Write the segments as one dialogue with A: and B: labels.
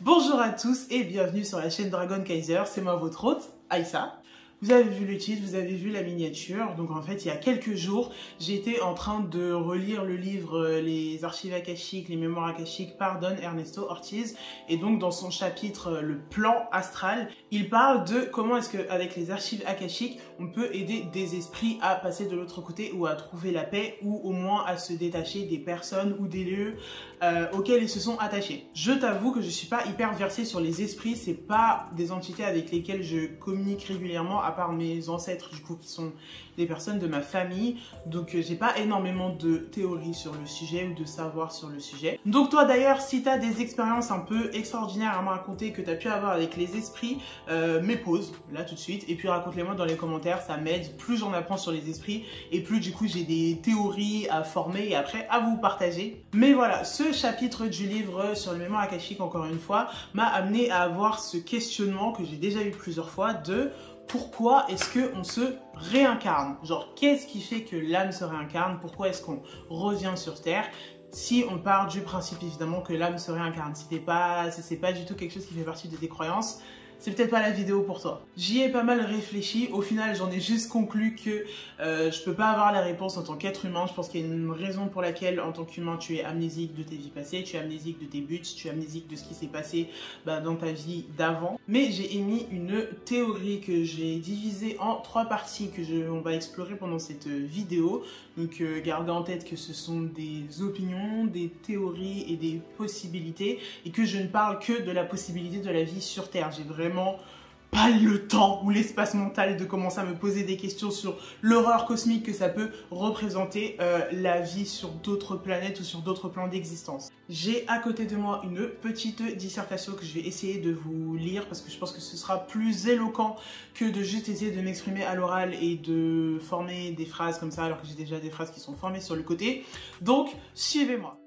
A: Bonjour à tous et bienvenue sur la chaîne Dragon Kaiser, c'est moi votre hôte, Aïssa. Vous avez vu le titre, vous avez vu la miniature, donc en fait il y a quelques jours j'étais en train de relire le livre Les archives akashiques, les mémoires akashiques par Don Ernesto Ortiz, et donc dans son chapitre le plan astral, il parle de comment est-ce qu'avec les archives akashiques on peut aider des esprits à passer de l'autre côté ou à trouver la paix ou au moins à se détacher des personnes ou des lieux auxquels ils se sont attachés. Je t'avoue que je suis pas hyper versée sur les esprits, c'est pas des entités avec lesquelles je communique régulièrement à part mes ancêtres du coup qui sont des personnes de ma famille, donc j'ai pas énormément de théories sur le sujet ou de savoir sur le sujet. Donc toi d'ailleurs, si tu as des expériences un peu extraordinaires à me raconter que tu as pu avoir avec les esprits, mets pause là tout de suite et puis raconte-les-moi dans les commentaires, ça m'aide. Plus j'en apprends sur les esprits et plus du coup j'ai des théories à former et après à vous partager. Mais voilà, ce chapitre du livre sur le mémoire akashique, encore une fois, m'a amené à avoir ce questionnement que j'ai déjà eu plusieurs fois de pourquoi est-ce qu'on se réincarne? Genre, qu'est-ce qui fait que l'âme se réincarne? Pourquoi est-ce qu'on revient sur Terre? Si on part du principe évidemment que l'âme se réincarne, si c'est pas du tout quelque chose qui fait partie de tes croyances, c'est peut-être pas la vidéo pour toi. J'y ai pas mal réfléchi, au final j'en ai juste conclu que je peux pas avoir la réponse en tant qu'être humain. Je pense qu'il y a une raison pour laquelle en tant qu'humain tu es amnésique de tes vies passées, tu es amnésique de tes buts, tu es amnésique de ce qui s'est passé dans ta vie d'avant. Mais j'ai émis une théorie que j'ai divisée en 3 parties que on va explorer pendant cette vidéo. Donc gardez en tête que ce sont des opinions, des théories et des possibilités et que je ne parle que de la possibilité de la vie sur Terre. J'ai vraiment pas le temps ou l'espace mental de commencer à me poser des questions sur l'horreur cosmique que ça peut représenter la vie sur d'autres planètes ou sur d'autres plans d'existence. J'ai à côté de moi une petite dissertation que je vais essayer de vous lire parce que je pense que ce sera plus éloquent que de juste essayer de m'exprimer à l'oral et de former des phrases comme ça alors que j'ai déjà des phrases qui sont formées sur le côté. Donc, suivez-moi.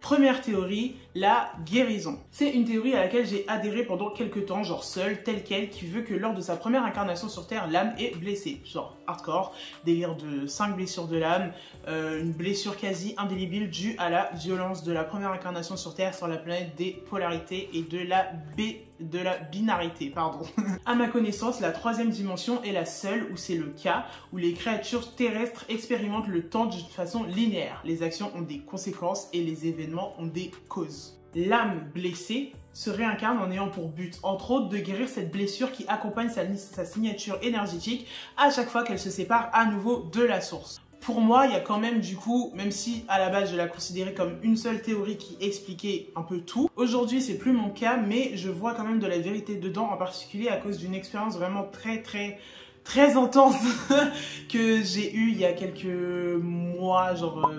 A: Première théorie, la guérison. C'est une théorie à laquelle j'ai adhéré pendant quelques temps, genre seule, telle quelle, qui veut que lors de sa première incarnation sur Terre, l'âme est blessée. Genre hardcore, délire de 5 blessures de l'âme, une blessure quasi indélébile due à la violence de la première incarnation sur Terre sur la planète des polarités et de la binarité, pardon. À ma connaissance, la 3e dimension est la seule où c'est le cas, où les créatures terrestres expérimentent le temps d'une façon linéaire. Les actions ont des conséquences et les événements ont des causes. L'âme blessée se réincarne en ayant pour but, entre autres, de guérir cette blessure qui accompagne sa signature énergétique à chaque fois qu'elle se sépare à nouveau de la source. Pour moi, il y a quand même du coup, même si à la base je la considérais comme une seule théorie qui expliquait un peu tout, aujourd'hui c'est plus mon cas, mais je vois quand même de la vérité dedans, en particulier à cause d'une expérience vraiment très intense que j'ai eue il y a quelques mois, genre...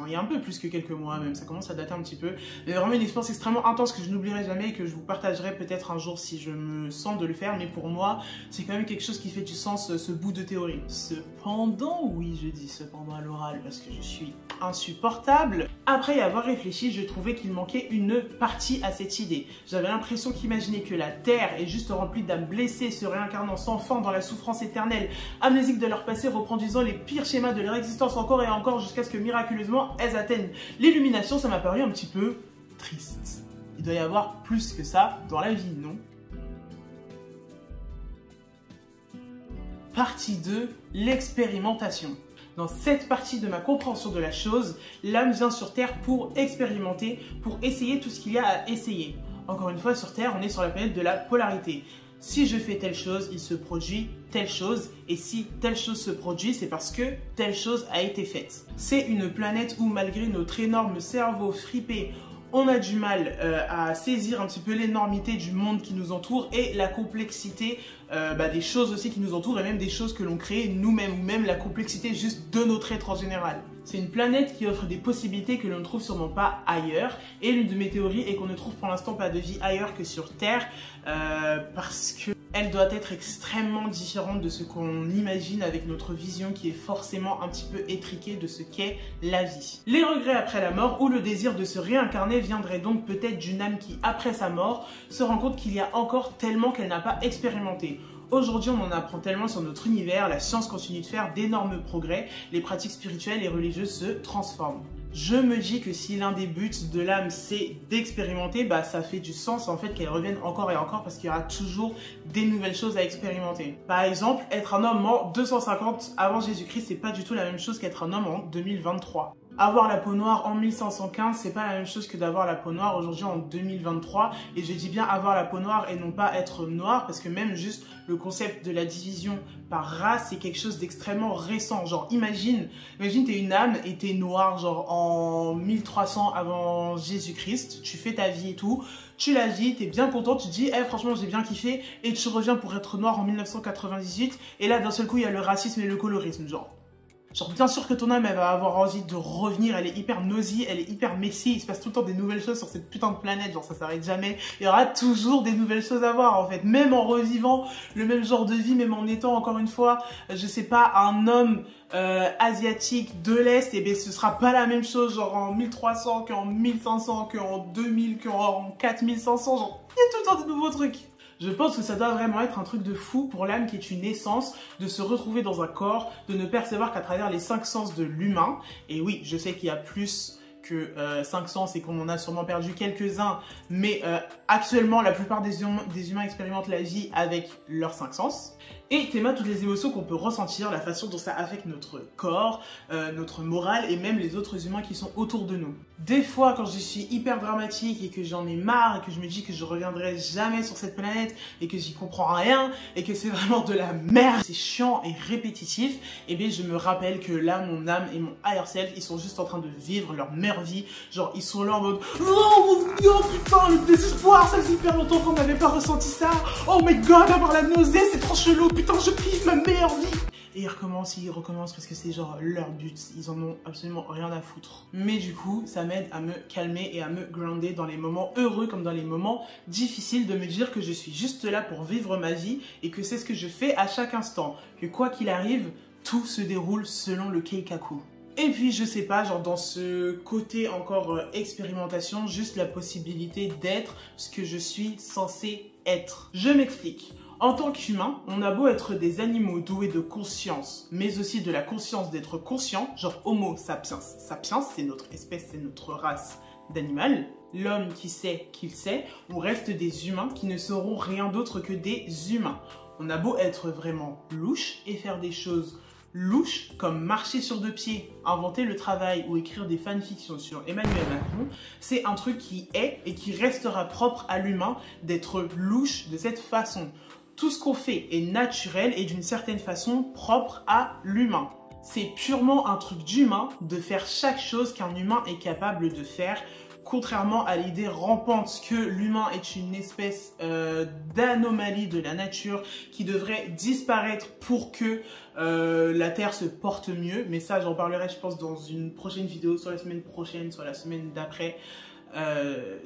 A: il y a un peu plus que quelques mois même, ça commence à dater un petit peu, mais vraiment une expérience extrêmement intense que je n'oublierai jamais et que je vous partagerai peut-être un jour si je me sens de le faire, mais pour moi c'est quand même quelque chose qui fait du sens, ce bout de théorie. Cependant, oui je dis cependant à l'oral parce que je suis insupportable, après y avoir réfléchi je trouvais qu'il manquait une partie à cette idée. J'avais l'impression qu'imaginer que la Terre est juste remplie d'âmes blessées se réincarnant sans fin dans la souffrance éternelle, amnésiques de leur passé, reproduisant les pires schémas de leur existence encore et encore jusqu'à ce que miraculeusement elles atteignent l'illumination, ça m'a paru un petit peu triste. Il doit y avoir plus que ça dans la vie, non? Partie 2, l'expérimentation. Dans cette partie de ma compréhension de la chose, l'âme vient sur Terre pour expérimenter, pour essayer tout ce qu'il y a à essayer. Encore une fois, sur Terre, on est sur la planète de la polarité. Si je fais telle chose, il se produit telle chose, et si telle chose se produit, c'est parce que telle chose a été faite. C'est une planète où malgré notre énorme cerveau fripé, on a du mal à saisir un petit peu l'énormité du monde qui nous entoure et la complexité des choses aussi qui nous entourent et même des choses que l'on crée nous-mêmes ou même la complexité juste de notre être en général. C'est une planète qui offre des possibilités que l'on ne trouve sûrement pas ailleurs et l'une de mes théories est qu'on ne trouve pour l'instant pas de vie ailleurs que sur Terre parce que elle doit être extrêmement différente de ce qu'on imagine avec notre vision qui est forcément un petit peu étriquée de ce qu'est la vie. Les regrets après la mort ou le désir de se réincarner viendrait donc peut-être d'une âme qui, après sa mort, se rend compte qu'il y a encore tellement qu'elle n'a pas expérimenté. Aujourd'hui, on en apprend tellement sur notre univers, la science continue de faire d'énormes progrès, les pratiques spirituelles et religieuses se transforment. Je me dis que si l'un des buts de l'âme c'est d'expérimenter, bah ça fait du sens en fait qu'elle revienne encore et encore parce qu'il y aura toujours des nouvelles choses à expérimenter. Par exemple, être un homme en 250 avant Jésus-Christ, c'est pas du tout la même chose qu'être un homme en 2023. Avoir la peau noire en 1515, c'est pas la même chose que d'avoir la peau noire aujourd'hui en 2023. Et je dis bien avoir la peau noire et non pas être noir, parce que même juste le concept de la division par race, c'est quelque chose d'extrêmement récent. Genre, imagine t'es une âme et t'es noire, genre en 1300 avant Jésus-Christ, tu fais ta vie et tout, tu la vis, t'es bien content, tu te dis, franchement, j'ai bien kiffé, et tu reviens pour être noir en 1998, et là, d'un seul coup, il y a le racisme et le colorisme, genre. Genre, bien sûr que ton âme, elle va avoir envie de revenir, elle est hyper nosy, elle est hyper messy, il se passe tout le temps des nouvelles choses sur cette putain de planète, genre ça s'arrête jamais. Il y aura toujours des nouvelles choses à voir en fait, même en revivant le même genre de vie, même en étant encore une fois, je sais pas, un homme asiatique de l'Est, et bien ce sera pas la même chose genre en 1300 qu'en 1500, qu'en 2000, qu'en 4500, genre il y a tout le temps de nouveaux trucs. Je pense que ça doit vraiment être un truc de fou pour l'âme qui est une essence, de se retrouver dans un corps, de ne percevoir qu'à travers les 5 sens de l'humain. Et oui, je sais qu'il y a plus que 5 sens et qu'on en a sûrement perdu quelques-uns, mais actuellement, la plupart des humains expérimentent la vie avec leurs 5 sens. Et t'aimes toutes les émotions qu'on peut ressentir, la façon dont ça affecte notre corps, notre morale et même les autres humains qui sont autour de nous. Des fois, quand je suis hyper dramatique et que j'en ai marre et que je me dis que je reviendrai jamais sur cette planète et que j'y comprends rien et que c'est vraiment de la merde, c'est chiant et répétitif, et bien je me rappelle que là, mon âme et mon higher self, ils sont juste en train de vivre leur meilleure vie. Genre, ils sont là en mode « Oh mon dieu, putain, le désespoir, ça faisait hyper longtemps qu'on n'avait pas ressenti ça. Oh my god, avoir la nausée, c'est trop chelou. Putain, je kiffe ma meilleure vie !» Et ils recommencent parce que c'est genre leur but. Ils en ont absolument rien à foutre. Mais du coup, ça m'aide à me calmer et à me grounder dans les moments heureux comme dans les moments difficiles, de me dire que je suis juste là pour vivre ma vie et que c'est ce que je fais à chaque instant. Que quoi qu'il arrive, tout se déroule selon le Keikaku. Et puis, je sais pas, genre dans ce côté encore expérimentation, juste la possibilité d'être ce que je suis censé être. Je m'explique. En tant qu'humain, on a beau être des animaux doués de conscience, mais aussi de la conscience d'être conscient, genre Homo sapiens. Sapiens, c'est notre espèce, c'est notre race d'animal. L'homme qui sait qu'il sait, on reste des humains qui ne seront rien d'autre que des humains. On a beau être vraiment louche et faire des choses louches, comme marcher sur 2 pieds, inventer le travail ou écrire des fanfictions sur Emmanuel Macron, c'est un truc qui est et qui restera propre à l'humain d'être louche de cette façon. Tout ce qu'on fait est naturel et d'une certaine façon propre à l'humain. C'est purement un truc d'humain de faire chaque chose qu'un humain est capable de faire, contrairement à l'idée rampante que l'humain est une espèce d'anomalie de la nature qui devrait disparaître pour que la Terre se porte mieux. Mais ça, j'en parlerai, je pense, dans une prochaine vidéo, soit la semaine prochaine, soit la semaine d'après.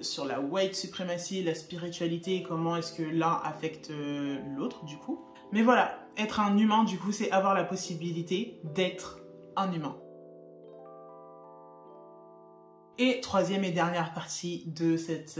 A: Sur la white supremacy, la spiritualité, comment est-ce que l'un affecte l'autre du coup. Mais voilà, être un humain du coup, c'est avoir la possibilité d'être un humain. Et troisième et dernière partie de cet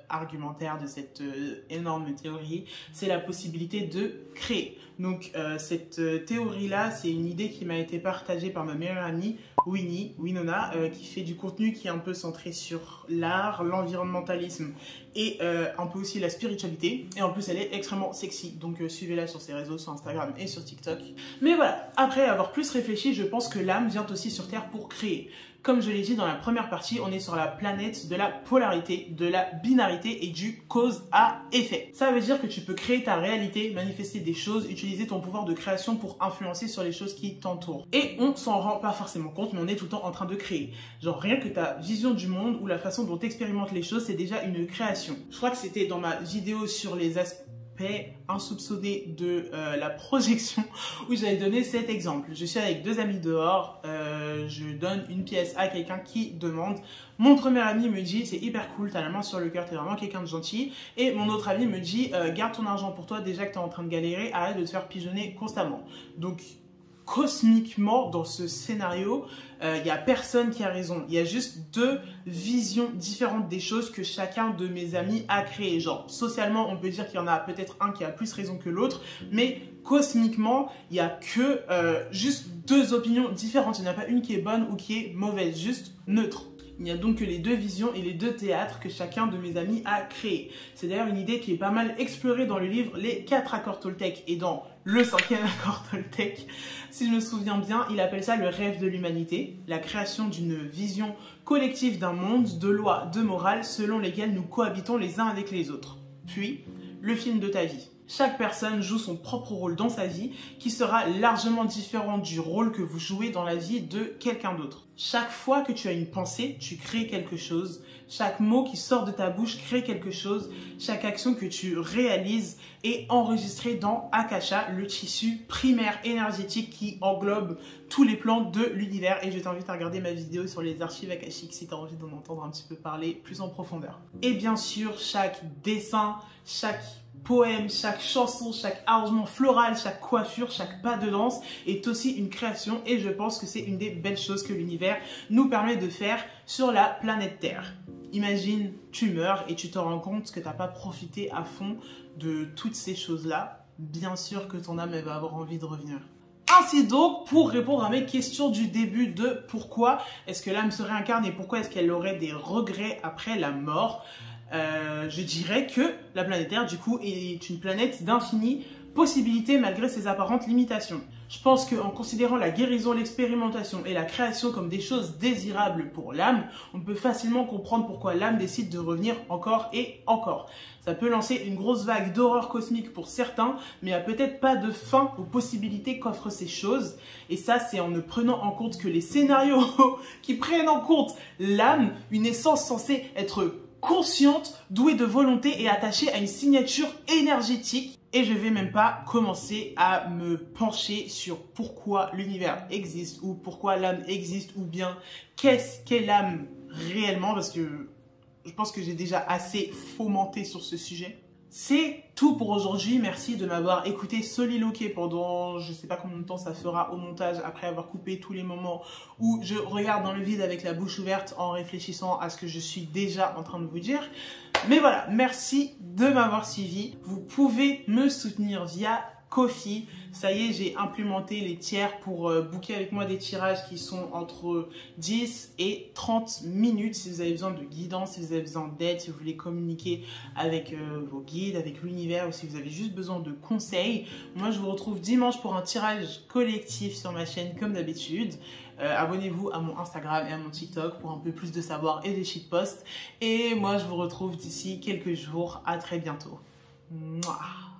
A: argumentaire, de cette énorme théorie, c'est la possibilité de créer. Donc cette théorie-là, c'est une idée qui m'a été partagée par ma meilleure amie, Winona, qui fait du contenu qui est un peu centré sur l'art, l'environnementalisme et un peu aussi la spiritualité. Et en plus, elle est extrêmement sexy, donc suivez-la sur ses réseaux, sur Instagram et sur TikTok. Mais voilà, après avoir plus réfléchi, je pense que l'âme vient aussi sur Terre pour créer. Comme je l'ai dit dans la première partie, on est sur la planète de la polarité, de la binarité et du cause à effet. Ça veut dire que tu peux créer ta réalité, manifester des choses, utiliser ton pouvoir de création pour influencer sur les choses qui t'entourent. Et on s'en rend pas forcément compte, mais on est tout le temps en train de créer. Genre rien que ta vision du monde ou la façon dont tu expérimentes les choses, c'est déjà une création. Je crois que c'était dans ma vidéo sur les aspects insoupçonné de la projection où j'avais donné cet exemple. Je suis avec 2 amis dehors, je donne une pièce à quelqu'un qui demande. Mon premier ami me dit c'est hyper cool, t'as la main sur le cœur, t'es vraiment quelqu'un de gentil. Et mon autre ami me dit garde ton argent pour toi, déjà que t'es en train de galérer, arrête de te faire pigeonner constamment. Donc cosmiquement, dans ce scénario, il n'y a personne qui a raison. Il y a juste 2 visions différentes des choses que chacun de mes amis a créées. Genre, socialement, on peut dire qu'il y en a peut-être un qui a plus raison que l'autre, mais cosmiquement, il n'y a que juste deux opinions différentes. Il n'y en a pas une qui est bonne ou qui est mauvaise, juste neutre. Il n'y a donc que les deux visions et les deux théâtres que chacun de mes amis a créés. C'est d'ailleurs une idée qui est pas mal explorée dans le livre Les 4 accords Toltec et dans le 5e accord Toltec. Si je me souviens bien, il appelle ça le rêve de l'humanité, la création d'une vision collective d'un monde, de lois, de morale selon lesquelles nous cohabitons les uns avec les autres. Puis, le film de ta vie. Chaque personne joue son propre rôle dans sa vie qui sera largement différent du rôle que vous jouez dans la vie de quelqu'un d'autre. Chaque fois que tu as une pensée, tu crées quelque chose. Chaque mot qui sort de ta bouche crée quelque chose. Chaque action que tu réalises est enregistrée dans Akasha, le tissu primaire énergétique qui englobe tous les plans de l'univers. Et je t'invite à regarder ma vidéo sur les archives akashiques si tu as envie d'en entendre un petit peu parler plus en profondeur. Et bien sûr, chaque dessin, chaque poème, chaque chanson, chaque arrangement floral, chaque coiffure, chaque pas de danse est aussi une création et je pense que c'est une des belles choses que l'univers nous permet de faire sur la planète Terre. Imagine, tu meurs et tu te rends compte que tu n'as pas profité à fond de toutes ces choses-là. Bien sûr que ton âme elle va avoir envie de revenir. Ainsi donc, pour répondre à mes questions du début de pourquoi est-ce que l'âme se réincarne et pourquoi est-ce qu'elle aurait des regrets après la mort, je dirais que la planète Terre, du coup, est une planète d'infinies possibilités malgré ses apparentes limitations. Je pense qu'en considérant la guérison, l'expérimentation et la création comme des choses désirables pour l'âme, on peut facilement comprendre pourquoi l'âme décide de revenir encore et encore. Ça peut lancer une grosse vague d'horreur cosmique pour certains, mais il n'y a peut-être pas de fin aux possibilités qu'offrent ces choses. Et ça, c'est en ne prenant en compte que les scénarios qui prennent en compte l'âme, une essence censée être consciente, douée de volonté et attachée à une signature énergétique. Et je vais même pas commencer à me pencher sur pourquoi l'univers existe ou pourquoi l'âme existe ou bien qu'est-ce qu'est l'âme réellement, parce que je pense que j'ai déjà assez fomenté sur ce sujet. C'est tout pour aujourd'hui. Merci de m'avoir écouté soliloquer pendant je sais pas combien de temps ça fera au montage après avoir coupé tous les moments où je regarde dans le vide avec la bouche ouverte en réfléchissant à ce que je suis déjà en train de vous dire. Mais voilà, merci de m'avoir suivi. Vous pouvez me soutenir via Ko-fi. Ça y est, j'ai implémenté les tiers pour booker avec moi des tirages qui sont entre 10 et 30 minutes. Si vous avez besoin de guidance, si vous avez besoin d'aide, si vous voulez communiquer avec vos guides, avec l'univers ou si vous avez juste besoin de conseils. Moi, je vous retrouve dimanche pour un tirage collectif sur ma chaîne comme d'habitude. Abonnez-vous à mon Instagram et à mon TikTok pour un peu plus de savoir et des shitposts. Et moi, je vous retrouve d'ici quelques jours. À très bientôt. Mouah.